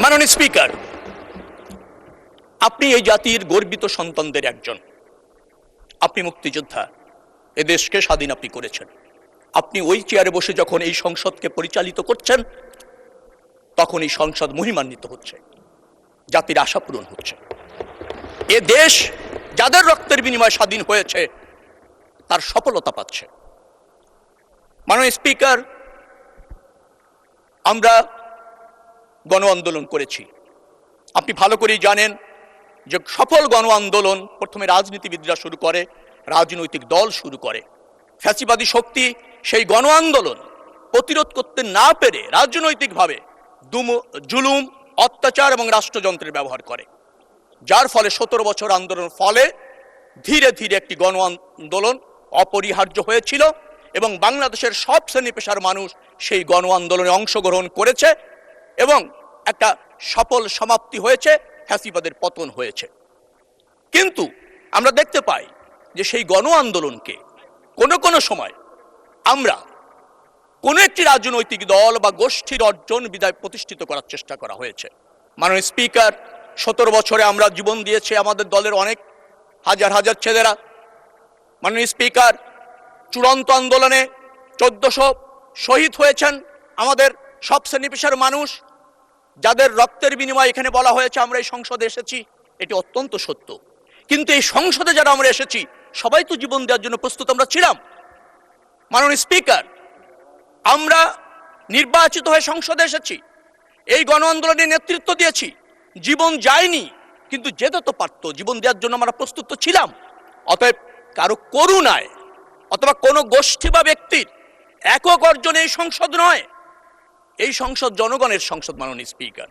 মাননীয় স্পিকার, আপনি এই জাতির গর্বিত সন্তানদের একজন। আপনি মুক্তিযোদ্ধা, এ দেশকে স্বাধীন আপনি করেছেন। আপনি ওই চেয়ারে বসে যখন এই সংসদকে পরিচালিত করছেন, তখন এই সংসদ মহিমান্বিত হচ্ছে, জাতির আশা পূরণ হচ্ছে। এ দেশ যাদের রক্তের বিনিময়ে স্বাধীন হয়েছে তার সফলতা পাচ্ছে। মাননীয় স্পিকার, আমরা গণ আন্দোলন করেছি। আপনি ভালো করেই জানেন যে সফল গণ আন্দোলন প্রথমে রাজনীতিবিদরা শুরু করে, রাজনৈতিক দল শুরু করে। ফ্যাসিবাদী শক্তি সেই গণ আন্দোলন প্রতিরোধ করতে না পেরে রাজনৈতিকভাবে জুলুম, অত্যাচার এবং রাষ্ট্রযন্ত্রের ব্যবহার করে, যার ফলে 17 বছর আন্দোলনের ফলে ধীরে ধীরে একটি গণ আন্দোলন অপরিহার্য হয়েছিল এবং বাংলাদেশের সব শ্রেণী পেশার মানুষ সেই গণ আন্দোলনে অংশগ্রহণ করেছে এবং একটা সফল সমাপ্তি হয়েছে, ফ্যাসিবাদের পতন হয়েছে। কিন্তু আমরা দেখতে পাই যে সেই গণ আন্দোলনকে কোনো সময় আমরা কোনো একটি রাজনৈতিক দল বা গোষ্ঠীর অর্জন বিদায় প্রতিষ্ঠিত করার চেষ্টা করা হয়েছে। মাননীয় স্পিকার, 17 বছরে আমরা জীবন দিয়েছে আমাদের দলের অনেক হাজার হাজার ছেলেরা। মাননীয় স্পিকার, চূড়ান্ত আন্দোলনে 1400 শহীদ হয়েছেন আমাদের সব শ্রেণী পেশার মানুষ, যাদের রক্তের বিনিময়ে এখানে বলা হয়েছে আমরা এই সংসদে এসেছি। এটি অত্যন্ত সত্য। কিন্তু এই সংসদে যারা আমরা এসেছি সবাই তো জীবন দেওয়ার জন্য প্রস্তুত আমরা ছিলাম। মাননীয় স্পিকার, আমরা নির্বাচিত হয়ে সংসদে এসেছি, এই গণ আন্দোলনের নেতৃত্ব দিয়েছি। জীবন যায়নি, কিন্তু যেতে তো পারতো, জীবন দেওয়ার জন্য আমরা প্রস্তুত তো ছিলাম। অতএব কারো করুণায় অথবা কোনো গোষ্ঠী বা ব্যক্তির একক অর্জনে এই সংসদ নয়, এই সংসদ জনগণের সংসদ। মাননীয় স্পিকার,